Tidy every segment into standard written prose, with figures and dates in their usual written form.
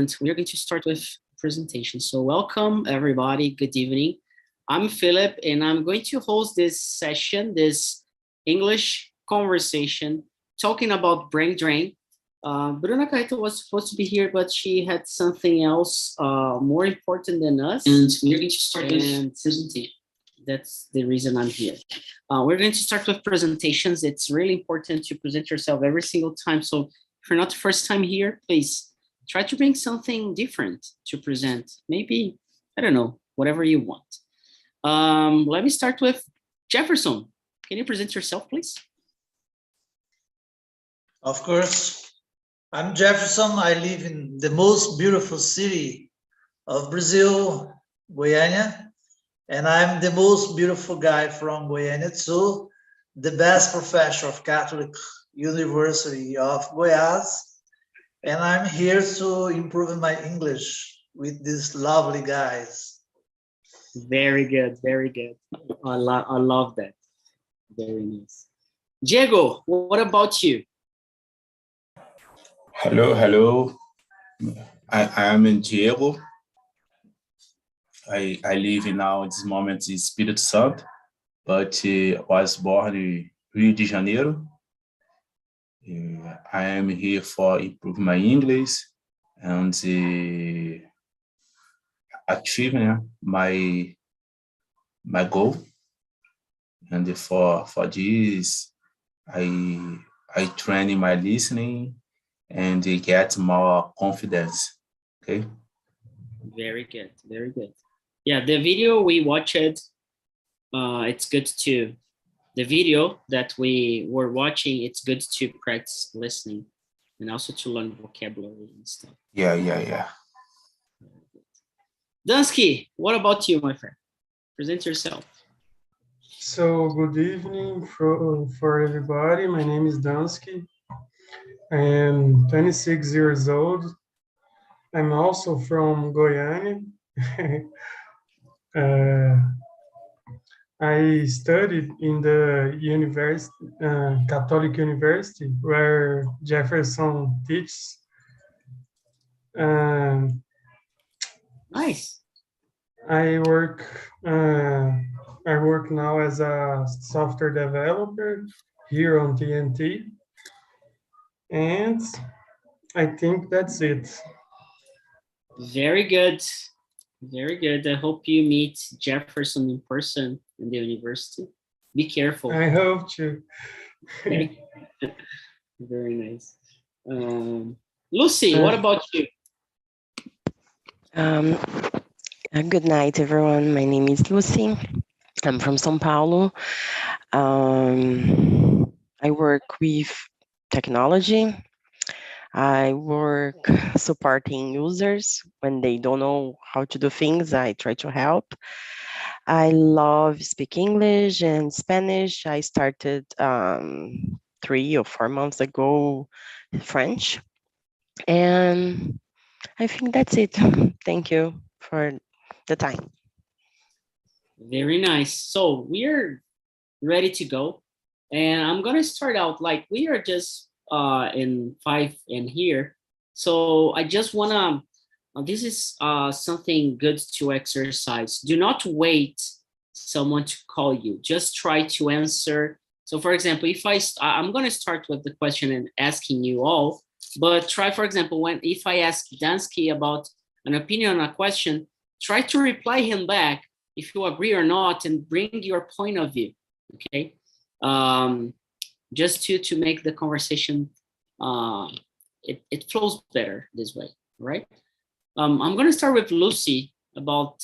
and we are going to start with presentation. So welcome everybody, good evening. I'm Philip and I'm going to host this session, this English conversation, talking about brain drain. Bruna Caeto was supposed to be here, but she had something else more important than us. And we're going to start with presentation. That's the reason I'm here. We're going to start with presentations. It's really important to present yourself every single time. So if you're not the first time here, please try to bring something different to present. Maybe, I don't know, whatever you want. Let me start with Jefferson. Can you present yourself, please? Of course. I'm Jefferson. I live in the most beautiful city of Brazil, Goiânia. And I'm the most beautiful guy from Goiânia too, the best professor of Catholic University of Goiás. And I'm here to improve my English with these lovely guys. Very good, very good. I love that. Very nice. Diego, what about you? Hello. I am Diego. I live now at this moment in Espírito Santo, but was born in Rio de Janeiro. I am here for improve my English and achieving my goal. And for this, I train my listening and get more confidence. Okay. Very good, very good. Yeah, the video we watched, it's good to, the video that we were watching, it's good to practice listening and also to learn vocabulary and stuff. Yeah. Dunsky, what about you, my friend? Present yourself. So good evening for everybody. My name is Dunsky. I am 26 years old. I'm also from Goiânia. I studied in the Catholic University where Jefferson teaches. Nice. I work now as a software developer here on TNT, and I think that's it. Very good. Very good. I hope you meet Jefferson in person in the university. Be careful. I hope to. Okay. Very nice. Lucy, what about you? Good night, everyone. My name is Lucy. I'm from São Paulo. I work with technology. I work supporting users when they don't know how to do things. I try to help. I love speak English and Spanish. I started 3 or 4 months ago French. And I think that's it. Thank you for the time. Very nice. So we're ready to go. And I'm going to start out like we are just in 5 in here. So I just want to, this is something good to exercise. Do not wait someone to call you. Just try to answer. So for example, if I'm going to start with the question and asking you all, but try, for example, if I ask Dansky about an opinion on a question, try to reply him back if you agree or not and bring your point of view, okay? Just to make the conversation, it flows better this way, right? I'm going to start with Lucy about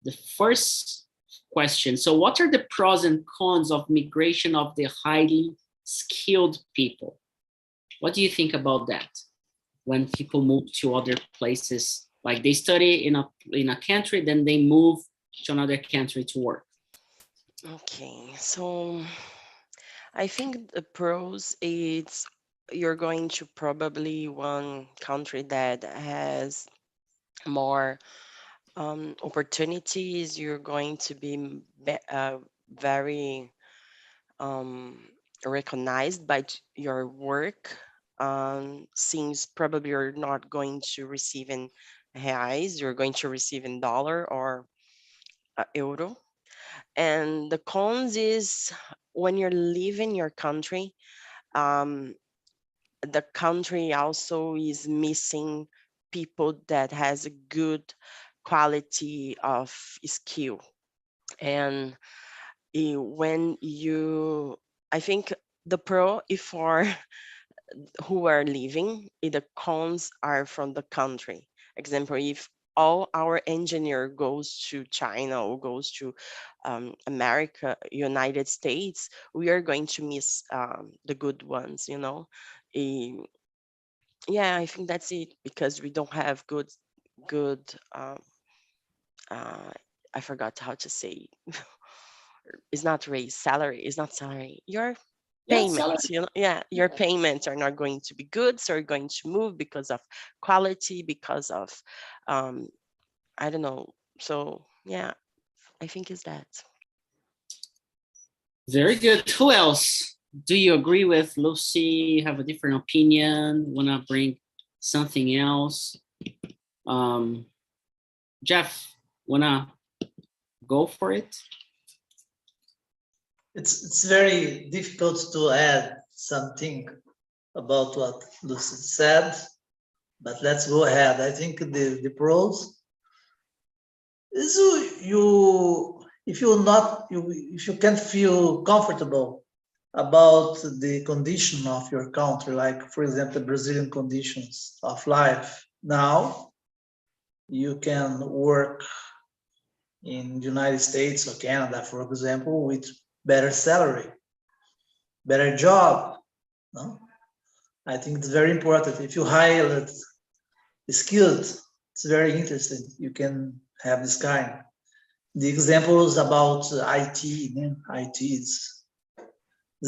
the first question. So what are the pros and cons of migration of the highly skilled people? What do you think about that? When people move to other places, like they study in a country, then they move to another country to work. Okay, so I think the pros is you're going to probably one country that has more opportunities. You're going to be very recognized by your work. since probably you're not going to receive in reais, you're going to receive in dollar or euro. And the cons is when you're leaving your country, um, the country also is missing people that has a good quality of skill. And when you, I think the pro is for who are leaving, the cons are from the country. Example, if all our engineer goes to China or goes to America, United States, we are going to miss the good ones, you know. Yeah, I think that's it, because we don't have good uh, I forgot how to say. It's not raise salary, it's not salary, your Yeah, salary. payments, you know. Yeah, your payments are not going to be good, so you're going to move because of quality, because of I don't know. So yeah, I think it's that. Very good. Who else? Do you agree with Lucy? Have a different opinion? Wanna bring something else? Jeff, wanna go for it? It's very difficult to add something about what Lucy said, but let's go ahead. I think the pros is if you can't feel comfortable about the condition of your country, like for example Brazilian conditions of life now, you can work in the United States or Canada, for example, with better salary, better job. No? I think it's very important. If you hire skilled, it's very interesting. You can have this kind. The examples about IT, IT is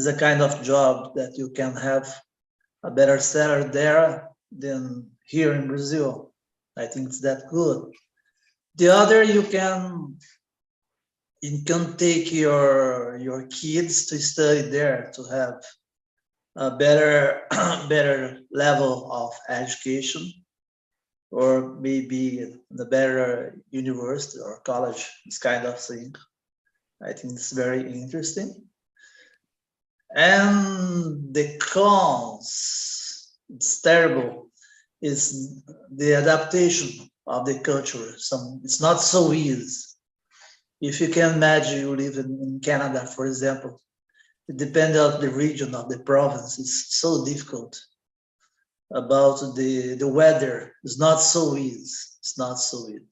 a kind of job that you can have a better salary there than here in Brazil. I think it's that good. The other, you can take your kids to study there, to have a better better level of education, or maybe the better university or college, this kind of thing. I think it's very interesting. And the cons, it's terrible, is the adaptation of the culture. It's not so easy. If you can imagine, you live in Canada, for example, it depends on the region of the province. It's so difficult about the weather. It's not so easy. It's not so easy.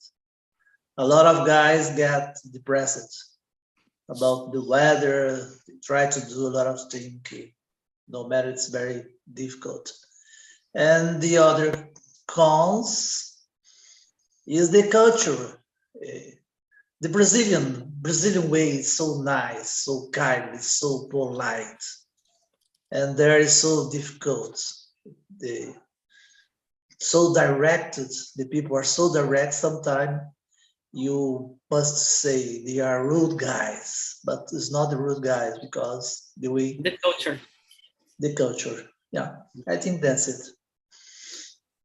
A lot of guys get depressed about the weather. They try to do a lot of things. No matter, it's very difficult. And the other cons is the culture. The Brazilian way is so nice, so kind, so polite, and there is so difficult. So directed. The people are so direct. Sometimes you must say they are rude guys, but it's not the rude guys, because the way The culture. the culture. Yeah, I think that's it.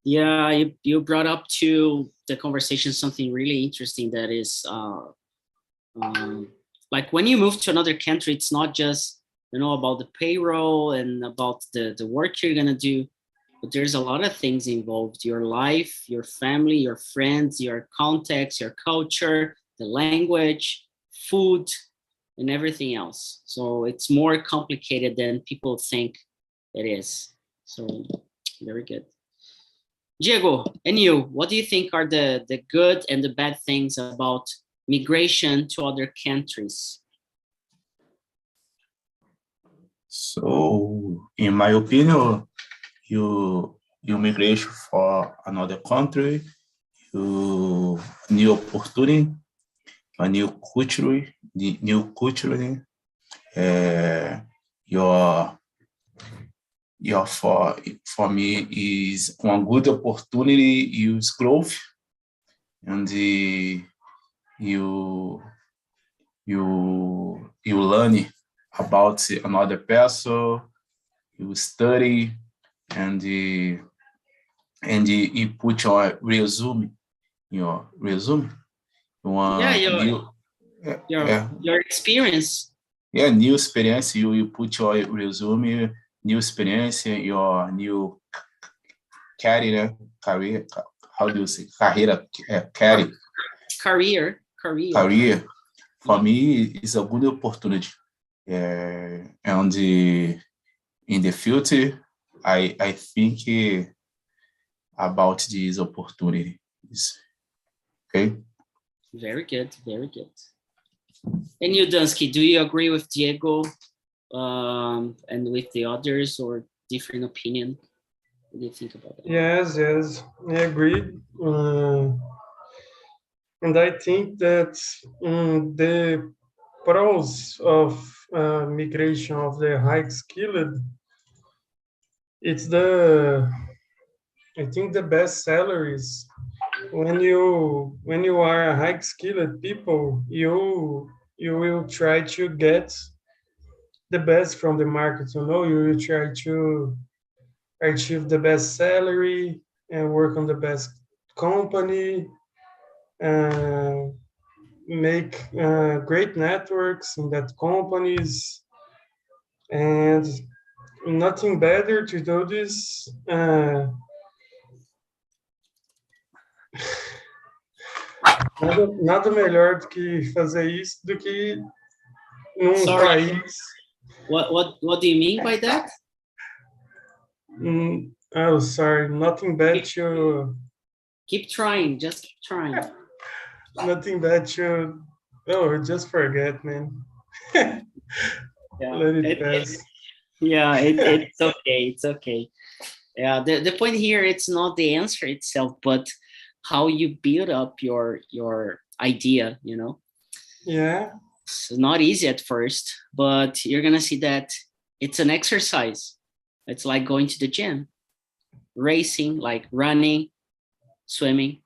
Yeah, you brought up to the conversation something really interesting, that is like when you move to another country, it's not just, you know, about the payroll and about the work you're gonna do, but there's a lot of things involved: your life, your family, your friends, your context, your culture, the language, food, and everything else. So it's more complicated than people think it is. So very good. Diego, and you, what do you think are the good and the bad things about migration to other countries? So, in my opinion, you migration for another country, you new opportunity, a new culture, your for me is one good opportunity. Use growth, and you learn about another person. You study, and you put your resume. You want your experience. Yeah, new experience. You put your resume, new experience, your new career. How do you say career? Career. For me, is a good opportunity. And in the future, I think about this opportunity. Okay. Very good, very good. And you, Dunsky, do you agree with Diego and with the others, or different opinion? What do you think about that? Yes, I agree. And I think that the pros of migration of the high skilled, it's I think the best salaries. When you are a high skilled people, you will try to get the best from the market. You will try to achieve the best salary and work on the best company, make great networks in that companies, and nothing better to do this. Nada melhor do que fazer isso do que num país. What do you mean by that? Oh, sorry. Nothing bad to. Keep trying. Just keep trying. Nothing bad to. Oh, just forget, man. Let it pass. It's okay. It's okay. Yeah. The point here, it's not the answer itself, but how you build up your idea. Yeah. It's not easy at first, but you're gonna see that it's an exercise. It's like going to the gym, racing, like running, swimming.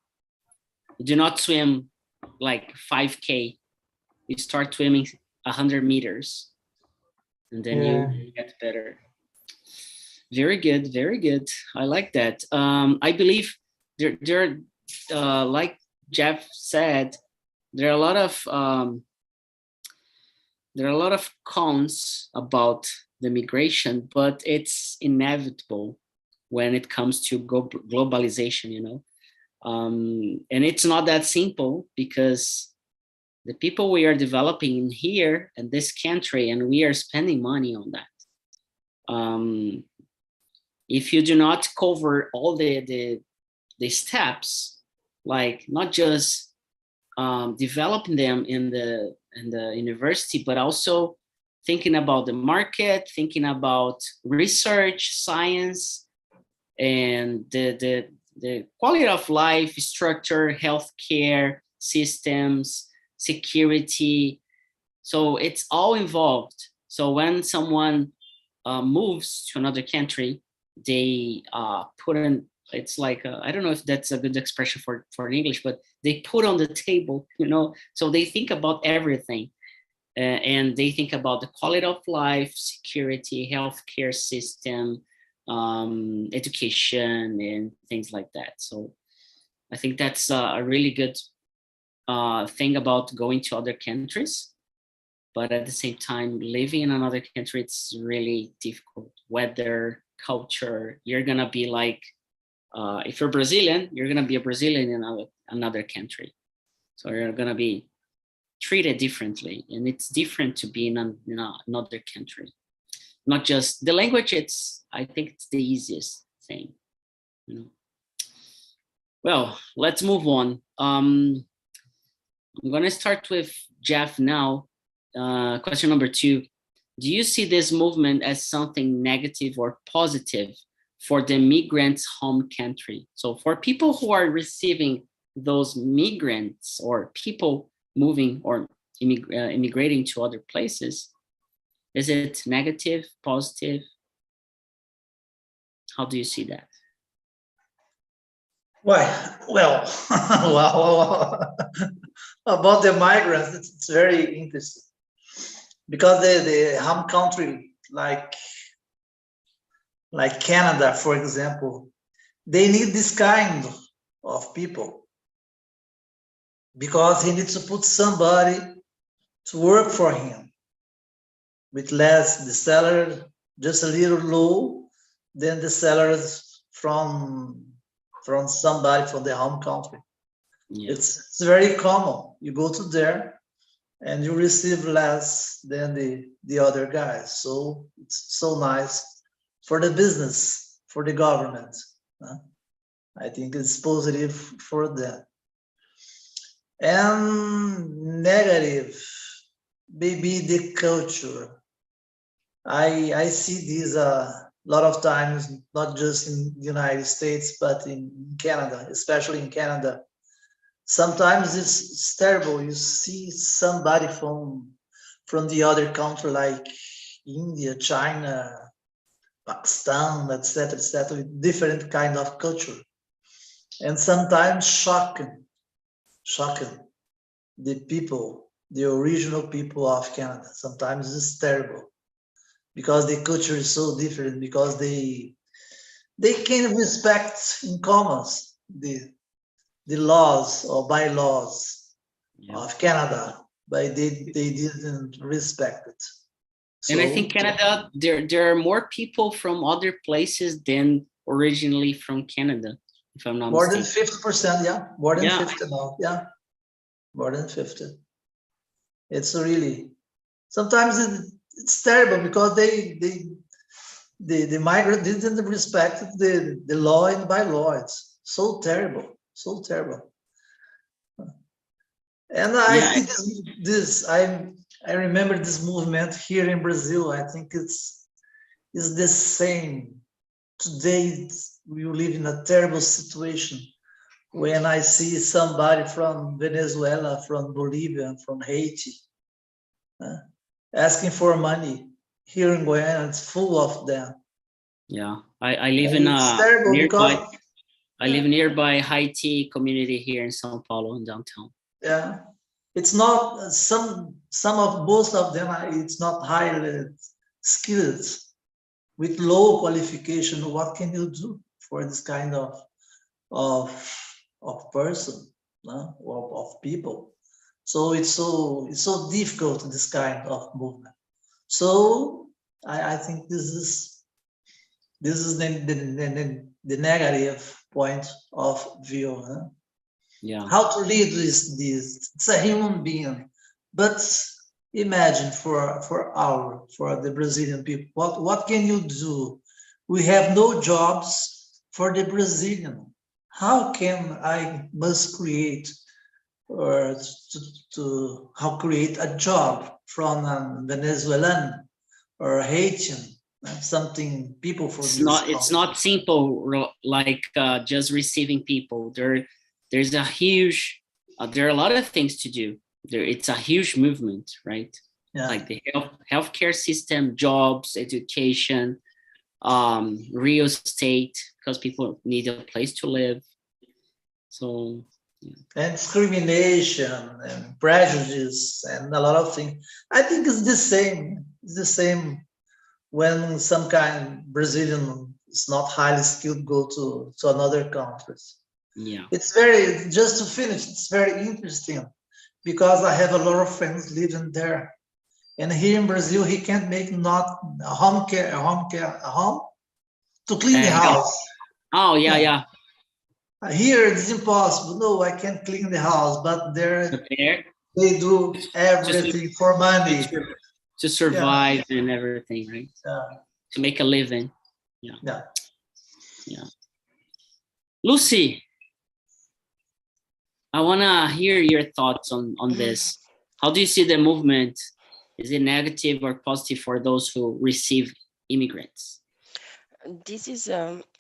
You do not swim like 5K. You start swimming 100 meters, and then you get better. Very good, very good. I like that. I believe there like Jeff said, there are a lot of cons about the migration, but it's inevitable when it comes to globalization, and it's not that simple, because the people we are developing here in this country, and we are spending money on that. If you do not cover all the steps, like not just developing them in the university, but also thinking about the market, thinking about research, science, and the quality of life, structure, healthcare systems, security. So it's all involved. So when someone moves to another country, they put in, it's like, I don't know if that's a good expression for English, but they put on the table, so they think about everything. And they think about the quality of life, security, healthcare system, education, and things like that. So I think that's a really good thing about going to other countries. But at the same time, living in another country, it's really difficult. Weather, culture, you're going to be like, if you're Brazilian, you're going to be a Brazilian in another country. So you're going to be treated differently, and it's different to be in another country. Not just the language, I think it's the easiest thing. Well, let's move on. I'm going to start with Jeff now. Question number 2. Do you see this movement as something negative or positive for the migrants' home country? So for people who are receiving those migrants, or people moving or immigrating to other places, is it negative, positive? How do you see that? Well, about the migrants, it's very interesting, because the home country, like like Canada, for example, they need this kind of people because he needs to put somebody to work for him with less the salary, just a little low than the salaries from somebody from the home country. Yeah. It's very common. You go to there and you receive less than the other guys. So it's so nice for the business, for the government. I think it's positive for them. And negative, maybe the culture. I see this a lot of times, not just in the United States, but in Canada, especially in Canada. Sometimes it's terrible. You see somebody from the other country like India, China, Pakistan, etc., with different kind of culture, and sometimes shocking the people, the original people of Canada. Sometimes it's terrible because the culture is so different, because they can respect in commons the laws or bylaws of Canada, but they didn't respect it. And I think Canada, there are more people from other places than originally from Canada, if I'm not more mistaken. than 50%, yeah, more than 50 now, yeah, more than 50. It's really, sometimes it's terrible because the migrant didn't respect the law and by law. It's so terrible, so terrible. And I think I remember this movement here in Brazil. I think it's the same. Today we live in a terrible situation when I see somebody from Venezuela, from Bolivia, from Haiti, asking for money. Here in Guyana, it's full of them. Yeah, I live And in it's terrible nearby. because I live nearby Haiti community here in São Paulo, in downtown. yeah, it's not some of most of them. It's not highly skilled with low qualification. What can you do for this kind of person, of people? So it's so difficult, this kind of movement. So I think this is the negative point of view. Yeah. How to lead this? It's a human being, but imagine for the Brazilian people, what can you do? We have no jobs for the Brazilian. How can I must create or to how create a job from a Venezuelan or Haitian, something people for it's not simple like just receiving people. There's a huge there are a lot of things to do there. It's a huge movement, right? Yeah. Like the healthcare system, jobs, education, real estate, because people need a place to live. So and discrimination and prejudice and a lot of things. I think it's the same. It's the same when some kind Brazilian is not highly skilled go to another countries. yeah, It's very, just to finish, it's very interesting because I have a lot of friends living there. And here in Brazil, he can't make not a home to clean the house. Oh yeah. Here it's impossible. No, I can't clean the house, but there they do everything for money. To survive and everything, right? Yeah. To make a living. Yeah. Lucy, I want to hear your thoughts on this. How do you see the movement? Is it negative or positive for those who receive immigrants? This is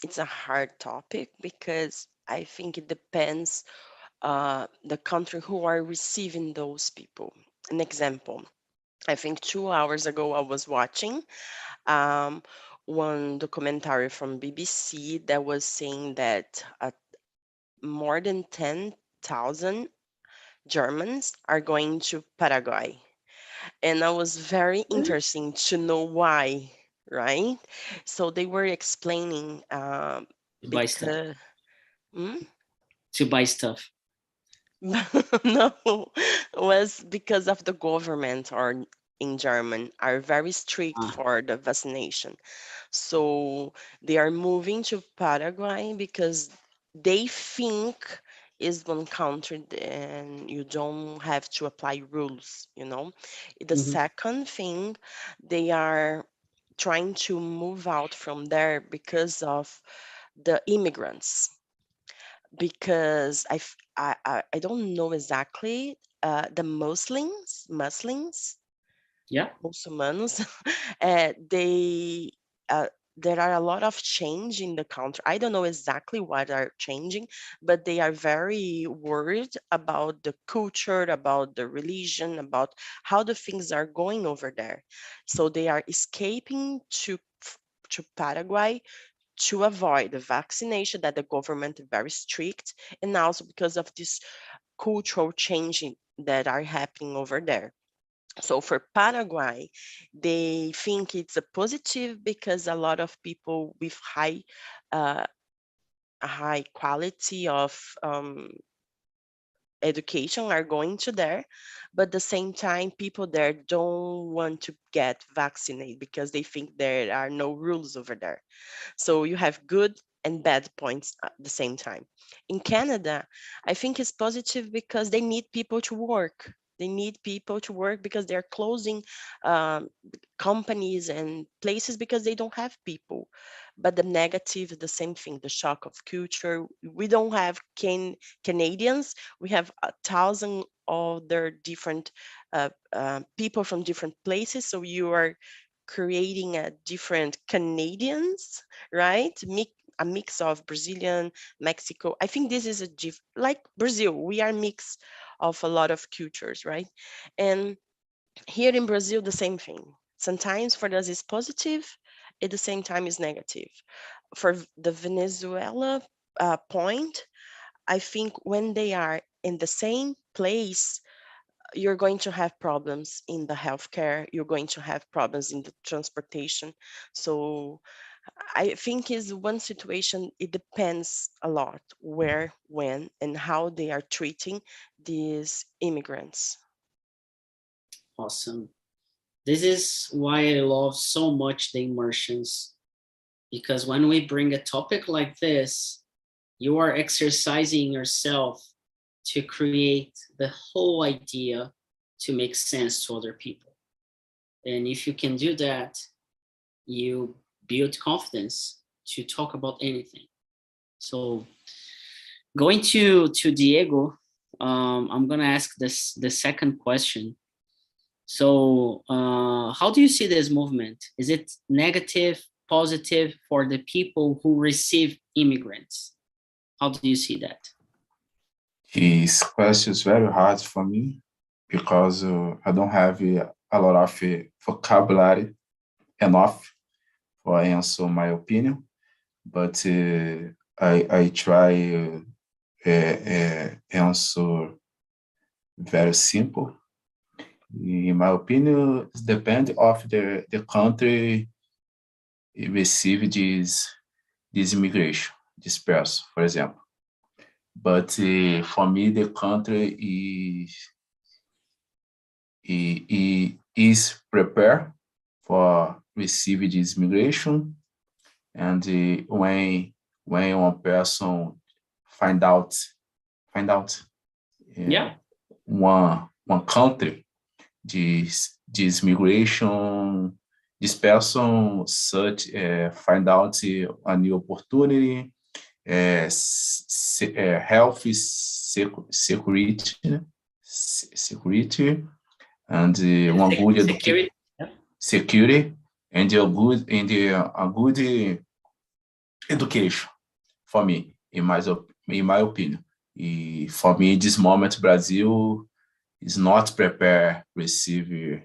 it's a hard topic because I think it depends the country who are receiving those people. An example, I think 2 hours ago I was watching one documentary from BBC that was saying that more than 10,000 Germans are going to Paraguay. And I was very interesting to know why right? So they were explaining To buy stuff. because Hmm? To buy stuff. No, was because of the government or in German are very strict Ah, for the vaccination. So they are moving to Paraguay because they think is one country and you don't have to apply rules, you know. The mhm. second thing, they are trying to move out from there because of the immigrants because I don't know exactly the Yeah. Muçulmanos, they there are a lot of change in the country. I don't know exactly what are changing, but they are very worried about the culture, about the religion, about how the things are going over there. So they are escaping to Paraguay to avoid the vaccination that the government is very strict, and also because of this cultural changing that are happening over there. So for Paraguay, they think it's a positive because a lot of people with uh, high quality of education are going to there, but at the same time, people there don't want to get vaccinated because they think there are no rules over there. So you have good and bad points at the same time. In Canada, I think it's positive because they need people to work. They need people to work because they're closing um, companies and places because they don't have people. But the negative is the same thing, the shock of culture. We don't have Canadians. We have 1,000 other different people from different places. So you are creating a different Canadians, right? A mix of Brazilian, Mexico. I think this is like Brazil. We are mix of a lot of cultures, right? And here in Brazil, the same thing. Sometimes for us is positive, at the same time is negative. For the Venezuela point, I think when they are in the same place, you're going to have problems in the healthcare, you're going to have problems in the transportation. So I think is one situation, it depends a lot where, when, and how they are treating these immigrants. Awesome. This is why I love so much the immersions, because when we bring a topic like this, you are exercising yourself to create the whole idea to make sense to other people. And if you can do that, you build confidence to talk about anything. So going to Diego, I'm gonna ask the second question. So how do you see this movement? Is it negative, positive for the people who receive immigrants? How do you see that? This question is very hard for me because I don't have a lot of vocabulary enough for answer my opinion, but I try answer very simple. In my opinion, it depends of the country receive this immigration, this person, for example. But for me, the country is prepared for receive this immigration, and when one person find out Yeah, one country this migration, this person search find out a new opportunity, health security, security, and one good security. Yeah. security, and a good education for me, in my opinion. For me, this moment, Brazil is not prepared receive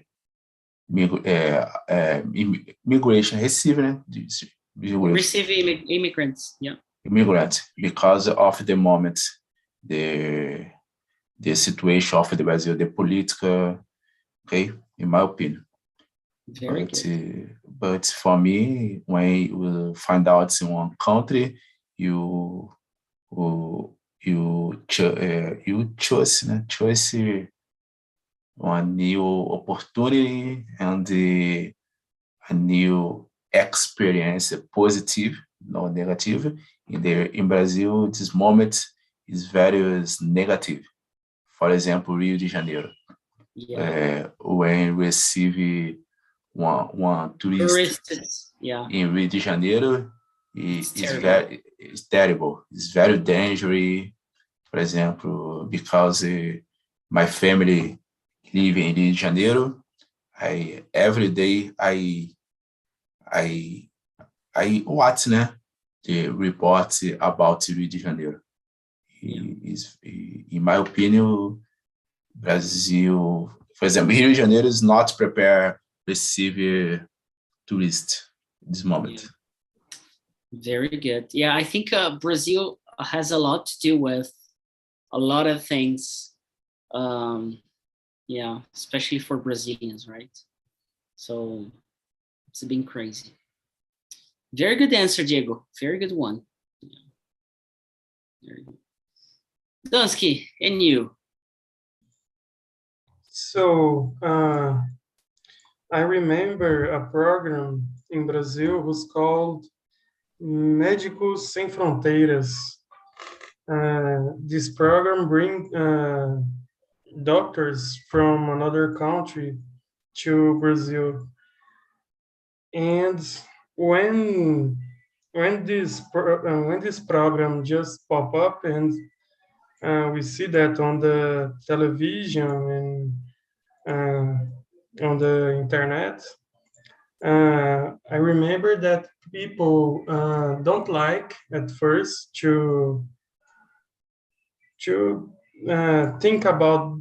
immigration, receive this Receive immigrants. Yeah. immigrant because of the moment, the the situation of the Brazil, the political, okay, in my opinion. Very good. But for me, when you find out in one country, you choose, né? Choose one new opportunity and a new experience, positive, no negative. In Brazil, this moment is very negative. For example, Rio de Janeiro. Yeah. When we receive one tourist yeah. in Rio de Janeiro, it's terrible. terrible. It's very dangerous. For example, because my family live in Rio de Janeiro, every day I watch, né, the report about Rio de Janeiro. In my opinion, Brazil, for example, Rio de Janeiro is not prepared to receive tourists at this moment. Very good. Yeah, I think Brazil has a lot to do with a lot of things. Yeah, especially for Brazilians, right? So it's been crazy. Very good answer, Diego. Very good one. Yeah. Very good. Dunsky, and you? So I remember a program in Brazil was called Médicos Sem Fronteiras. This program brings doctors from another country to Brazil, and when this program just pop up and we see that on the television and on the internet, I remember that people don't like at first to think about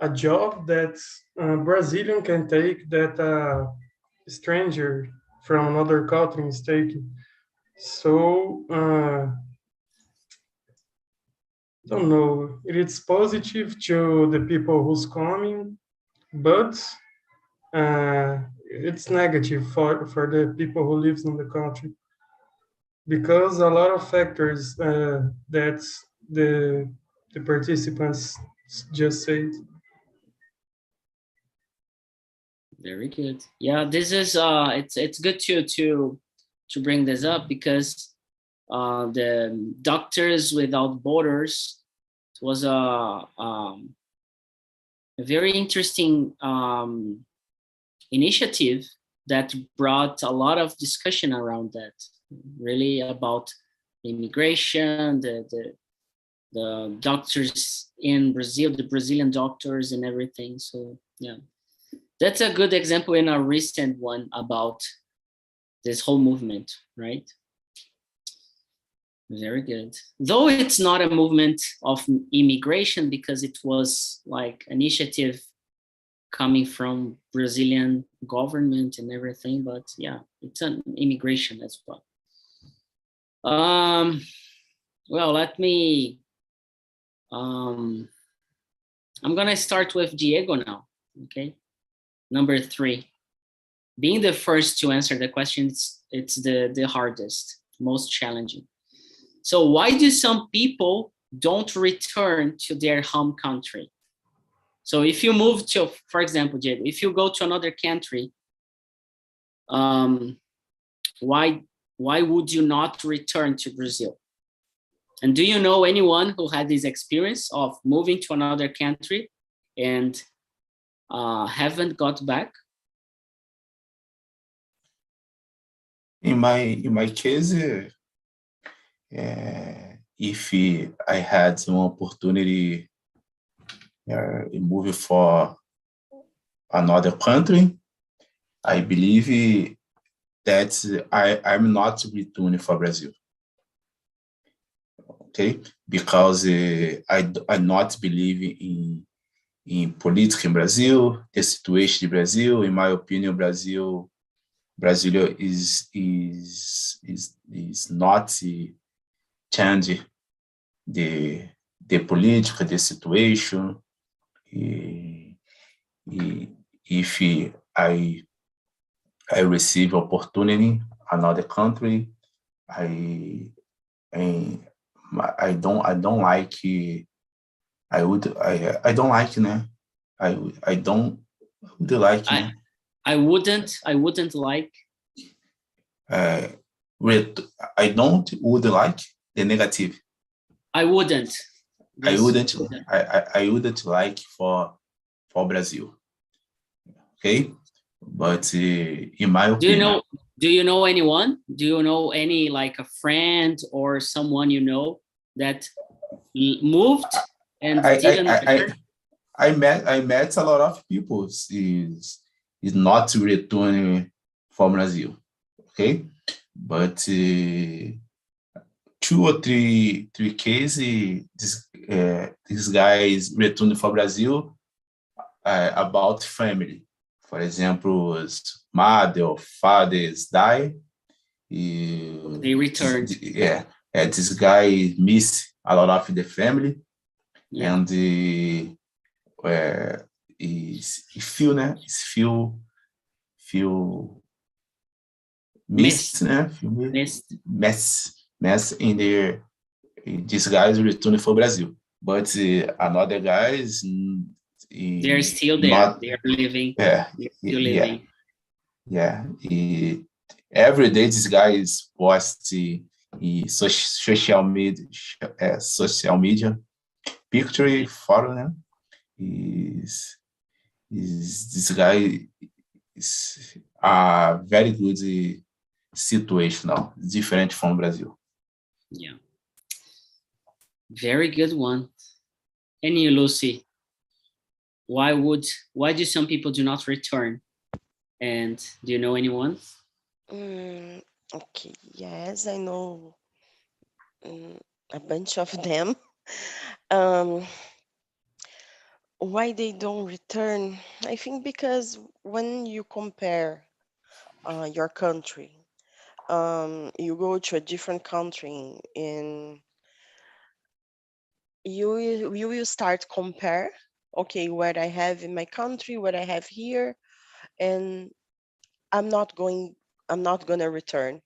a job that Brazilian can take that a stranger from another country is taking. So don't know. It's positive to the people who's coming, but it's negative for the people who lives in the country, because a lot of factors that the participants just said. Very good. Yeah, this is it's good to bring this up, because the Doctors Without Borders was a very interesting initiative that brought a lot of discussion around that, really about immigration, the doctors in Brazil, the Brazilian doctors and everything. So yeah, that's a good example in a recent one about this whole movement, right? Very good. Though it's not a movement of immigration, because it was like initiative coming from Brazilian government and everything, but yeah, it's an immigration as well. Well, let me, I'm gonna start with Diego now, okay? Number 3, being the first to answer the question, it's the hardest, most challenging. So why do some people don't return to their home country? So if you move to, for example, Diego, if you go to another country, why would you not return to Brazil? And do you know anyone who had this experience of moving to another country and haven't got back? In my case, if I had one opportunity moving for another country, I believe that I'm not returning for Brazil. Okay, because I not believe in politics in Brazil, the situation in Brazil. In my opinion, Brazil is not changing the political, the situation. If I receive opportunity another country. I don't like. I don't like, né? I don't would like, né? I wouldn't like. I don't would like the negative. I wouldn't. I wouldn't like for Brazil. Okay, but in my opinion, do you know anyone? Do you know any, like a friend or someone you know that moved and didn't return? I met a lot of people is not returning from Brazil. Okay, but 2 or 3 cases these guys returning from Brazil about family. For example, mother or fathers die. They returned. This guy miss a lot of the family, and he feel, né? Feel missed, né? Mess in their. These guys returning for Brazil, but another guys. They're still there. They are living. Yeah, still living. Every day, this guy is post social media picture photo, né? Is this guy is a very good situation now, different from Brazil. Yeah, very good one. And you, Lucy? Why do some people do not return? And do you know anyone? Okay, yes, I know a bunch of them. Why they don't return? I think because when you compare your country, you go to a different country and you will start compare, okay, what I have in my country, what I have here, and I'm not gonna return.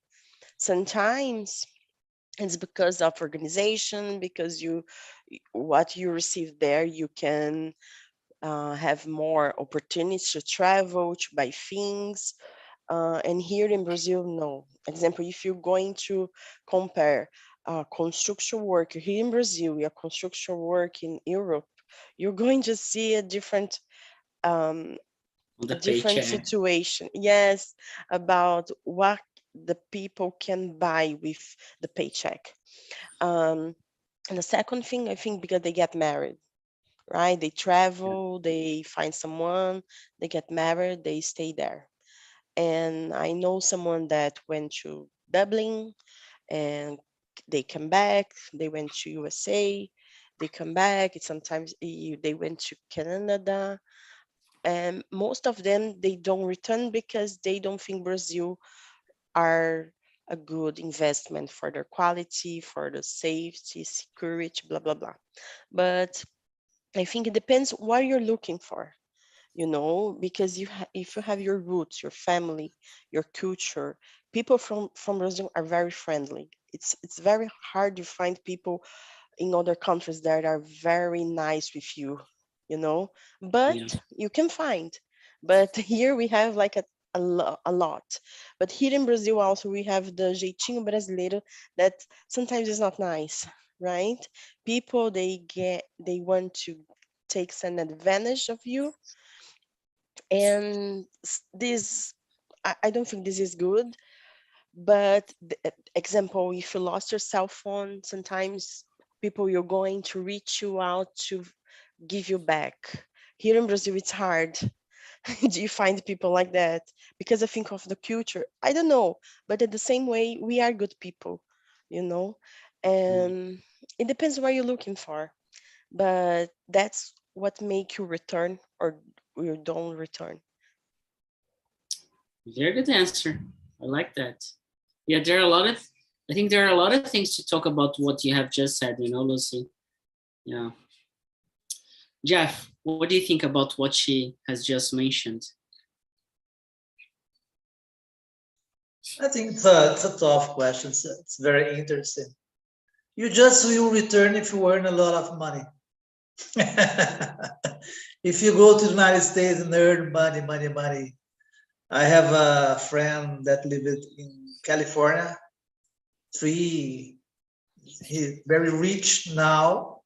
Sometimes it's because of organization, because what you receive there, you can have more opportunities to travel, to buy things. And here in Brazil, no. Example, if you're going to compare construction work here in Brazil, your construction work in Europe, you're going to see a different situation. Yes, about what the people can buy with the paycheck. And the second thing, I think, because they get married, right? They travel, they find someone, they get married, they stay there. And I know someone that went to Dublin and they come back. They went to USA, they come back. Sometimes they went to Canada. And most of them, they don't return because they don't think Brazil are a good investment for their quality, for the safety, security, blah, blah, blah. But I think it depends what you're looking for, because if you have your roots, your family, your culture, people from Brazil are very friendly. It's very hard to find people in other countries that are very nice with you, but you can find. But here we have like a lot. But here in Brazil also we have the jeitinho brasileiro that sometimes is not nice, right? People they want to take some advantage of you, and this I don't think this is good. But example, if you lost your cell phone, sometimes people you're going to reach you out to give you back. Here in Brazil it's hard. Do you find people like that? Because I think of the culture, I don't know, but at the same way we are good people, and it depends what you're looking for, but that's what make you return or you don't return. Very good answer. I like that. Yeah, I think there are a lot of things to talk about what you have just said, Lucy. Yeah. Jeff, what do you think about what she has just mentioned? I think it's a tough question. It's very interesting. You just will return if you earn a lot of money. If you go to the United States and earn money. I have a friend that lived in California. He's very rich now.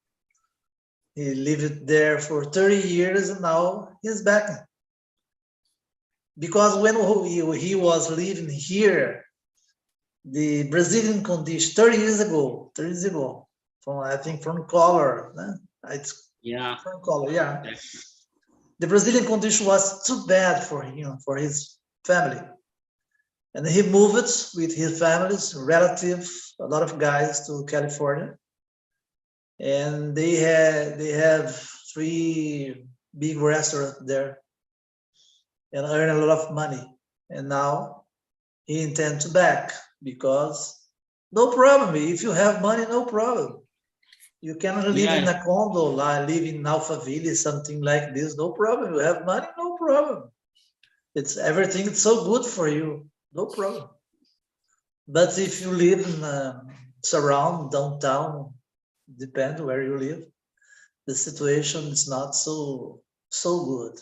He lived there for 30 years and now he's back. Because when he was living here, the Brazilian condition 30 years ago, from color, it's Yeah. from color, yeah. The Brazilian condition was too bad for him, for his family. And he moved with his family's relatives, a lot of guys to California. And they have 3 big restaurants there and earn a lot of money. And now he intends to back because no problem. If you have money, no problem. You can live in a condo, live in Alphaville, something like this, no problem. You have money, no problem. It's everything. It's so good for you, no problem. But if you live in surround downtown, depends where you live, the situation is not so good.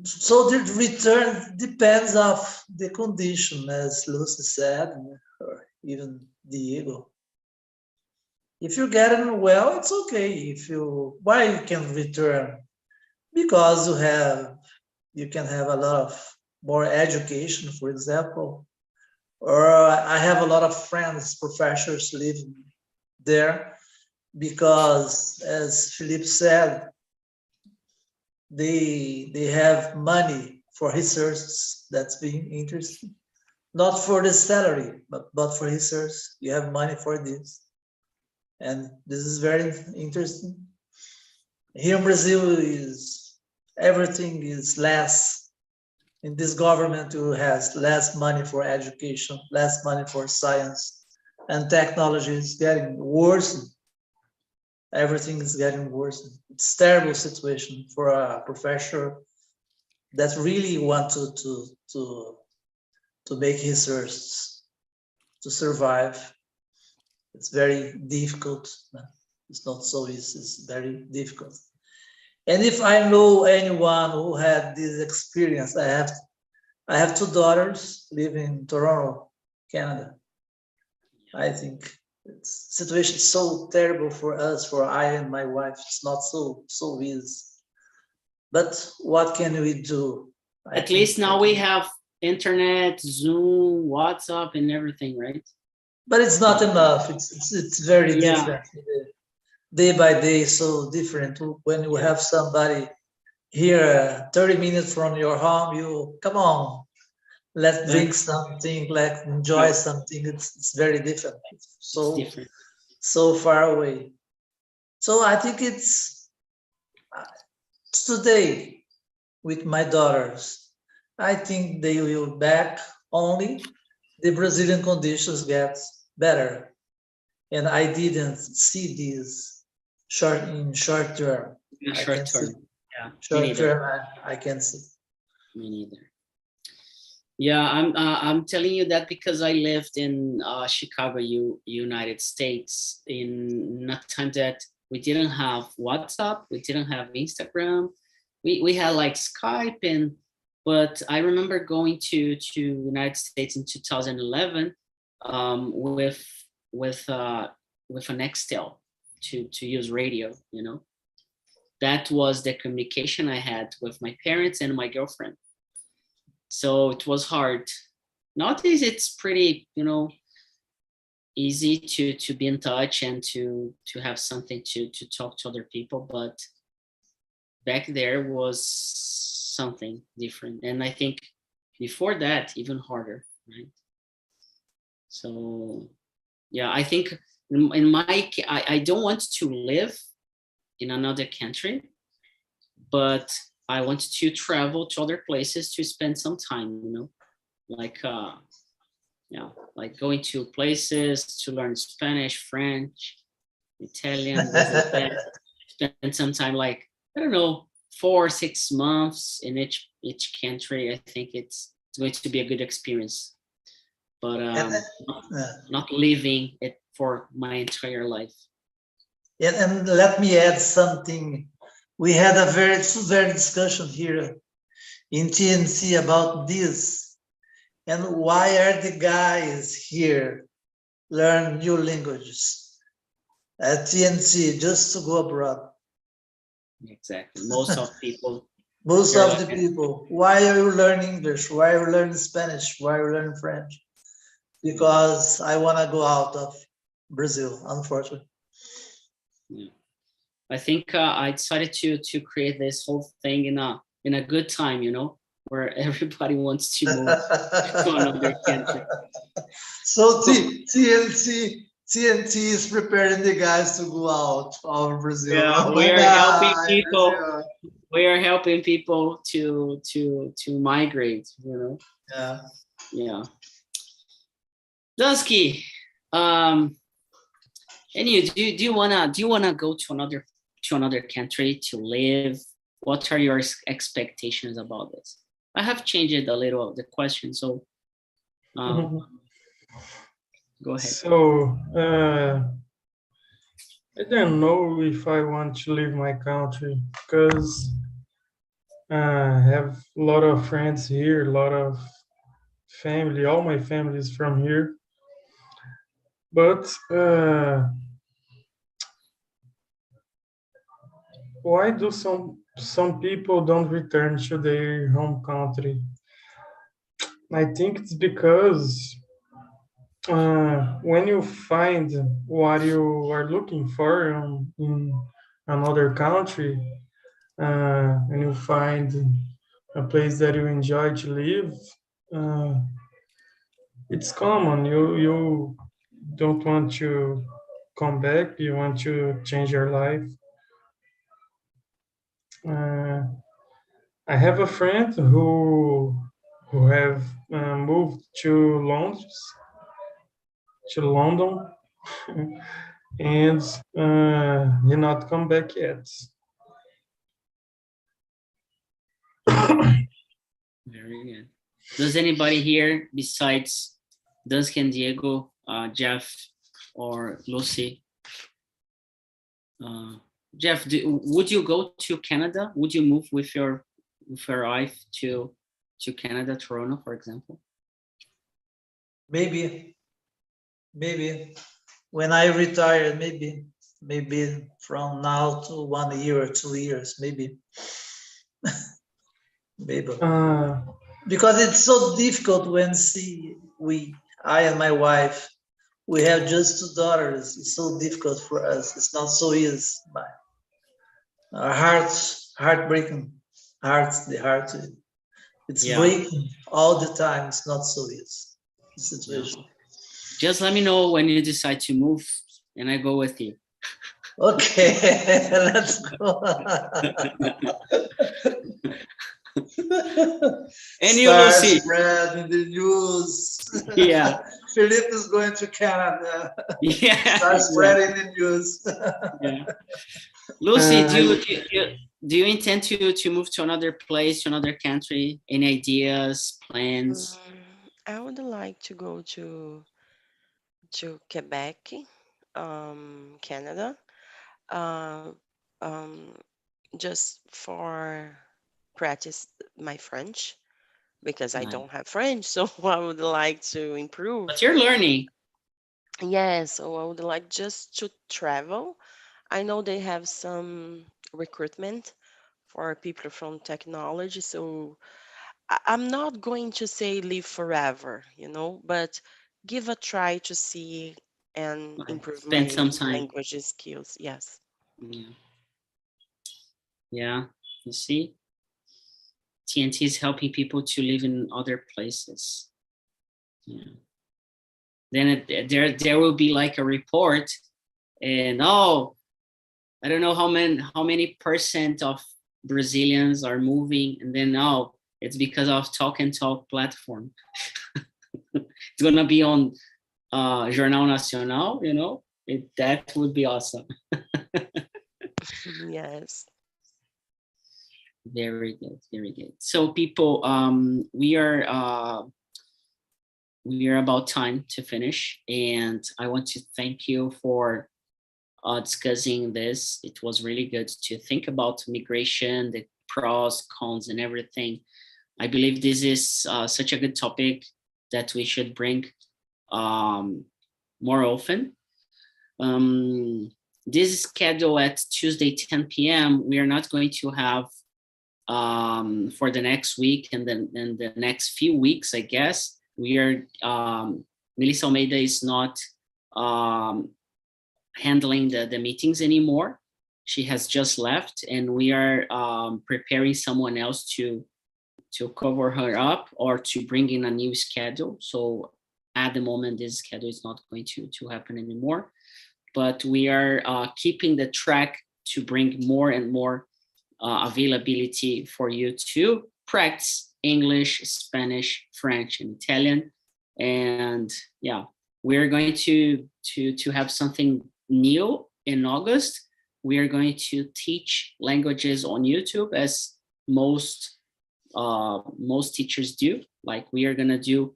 So the return depends of the condition, as Lucy said, or even Diego. If you're getting well, it's okay. Why you can return? Because you can have a lot of more education, for example. Or I have a lot of friends, professors living there because, as Philippe said, they have money for research that's being interesting. Not for the salary, but for research. You have money for this. And this is very interesting. Here in Brazil, everything is less. In this government, who has less money for education, less money for science, and technology is getting worse. Everything is getting worse. It's a terrible situation for a professor that really wants to make research to survive. It's very difficult. It's not so easy. It's very difficult. And if I know anyone who had this experience, I have 2 daughters living in Toronto, Canada. I think it's situation is so terrible for us, for I and my wife. It's not so easy. But what can we do? At least now we have internet, Zoom, WhatsApp, and everything, right? But it's not enough. It's very different. Day by day, so different. When you have somebody here 30 minutes from your home, you come on, let's drink something, let's enjoy something. It's very different. So far away. So I think it's today with my daughters. I think they will back only the Brazilian conditions get better. And I didn't see this short term. Short term. Yeah. Short term, I can see. Me neither. Yeah, I'm telling you that because I lived in Chicago, United States, in a time that we didn't have WhatsApp, we didn't have Instagram, we had like Skype, but I remember going to United States in 2011 with an Nextel to use radio. That was the communication I had with my parents and my girlfriend. So it was hard. Nowadays it's pretty, easy to be in touch and to have something to talk to other people, but back there was something different. And I think before that, even harder, right? So yeah, I think I don't want to live in another country, but I want to travel to other places to spend some time, like going to places to learn Spanish, French, Italian, spend some time, like, I don't know, 4 or 6 months in each country. I think it's it's going to be a good experience. But not living it for my entire life. And let me add something. We had a very discussion here in TNC about this, and why are the guys here learn new languages at TNC just to go abroad? Exactly. Most of people. Most of the people. Why are you learning English? Why are you learning Spanish? Why are you learning French? Because I want to go out of Brazil, unfortunately. Yeah. I think I decided to create this whole thing in a good time, you know, where everybody wants to move to another country. So TNT is preparing the guys to go out of Brazil. Yeah, we are helping people. We are helping people to migrate, you know. Yeah. Yeah. Dunsky, and you do you wanna go to another country to live? What are your expectations about this? I have changed a little of the question, so go ahead. So I don't know if I want to leave my country because I have a lot of friends here, a lot of family. All my family is from here. But why do some people don't return to their home country? I think it's because when you find what you are looking for in another country, and you find a place that you enjoy to live, it's common. You don't want to come back. You want to change your life. I have a friend who have moved to London, and he not come back yet. Very good. Does anybody here besides Dunsky and Diego, Jeff or Lucy? Jeff, would you go to Canada? Would you move with your wife to Canada, Toronto, for example? Maybe when I retire, maybe from now to 1 year or 2 years, maybe. Because it's so difficult when I and my wife, we have just 2 daughters. It's so difficult for us. It's not so easy. Our heartbreaking. The heart. It's breaking all the time. It's not so easy. The situation. Yeah. Just let me know when you decide to move, and I go with you. Okay, let's go. And you, Lucy? Spread in the news. Yeah. Philippe is going to Canada. Yeah. Start spreading the news. Yeah. Lucy, do you intend to move to another place, to another country? Any ideas, plans? I would like to go to Quebec, Canada, just for practice my French because I don't have French, so I would like to improve. But you're learning. Yes, so I would like just to travel. I know they have some recruitment for people from technology, so I'm not going to say live forever, but give a try to see and improve Spend my some time. language skills. Yes. Yeah. You see, TNT is helping people to live in other places. Yeah. Then there will be like a report, and I don't know how many % of Brazilians are moving, and then it's because of Talk and Talk platform. It's gonna be on Jornal Nacional, that would be awesome. Yes. Very good, very good. So people, we are about time to finish, and I want to thank you for discussing this. It was really good to think about migration, the pros, cons, and everything. I believe this is such a good topic that we should bring more often. This is scheduled at Tuesday, 10 p.m. We are not going to have for the next week and then the next few weeks, I guess. We are, Melissa Almeida is not handling the meetings anymore. She has just left, and we are preparing someone else to cover her up or to bring in a new schedule. So at the moment, this schedule is not going to happen anymore, but we are keeping the track to bring more and more availability for you to practice English, Spanish, French, and Italian. And yeah, we're going to have something new in August. We are going to teach languages on YouTube, as most teachers do, like we are gonna do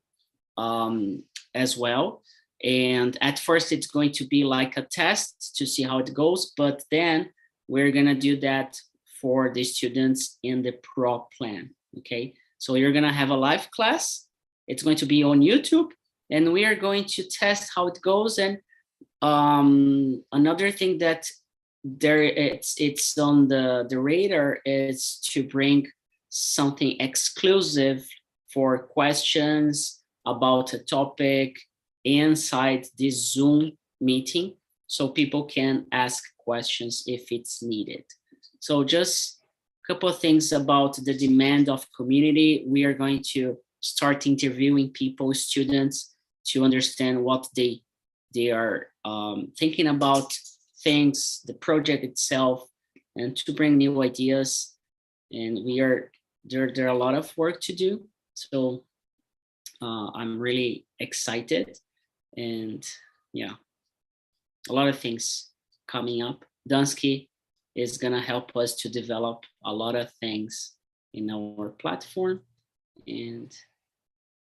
as well. And at first it's going to be like a test to see how it goes, but then we're gonna do that for the students in the pro plan. Okay, so you're gonna have a live class. It's going to be on YouTube, and we are going to test how it goes. And another thing that it's on the radar is to bring something exclusive for questions about a topic inside this Zoom meeting, so people can ask questions if it's needed. So just a couple of things about the demand of community. We are going to start interviewing people, students, to understand what they are thinking about things, the project itself, and to bring new ideas. And there are a lot of work to do. So I'm really excited, and yeah, a lot of things coming up. Dunsky is gonna help us to develop a lot of things in our platform, and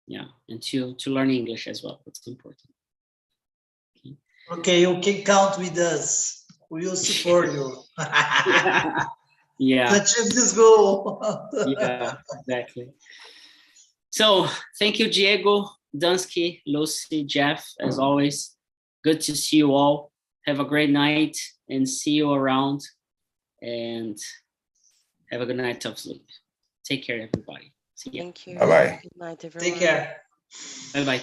yeah, and to learn English as well. It's important. Okay, you can count with us. We will support you. Yeah. To achieve this goal. Yeah, exactly. So thank you, Diego, Dunsky, Lucy, Jeff, as always. Good to see you all. Have a great night and see you around. And have a good night of sleep. Take care, everybody. See you. Thank you. Bye-bye. Good night, everyone. Take care. Bye-bye.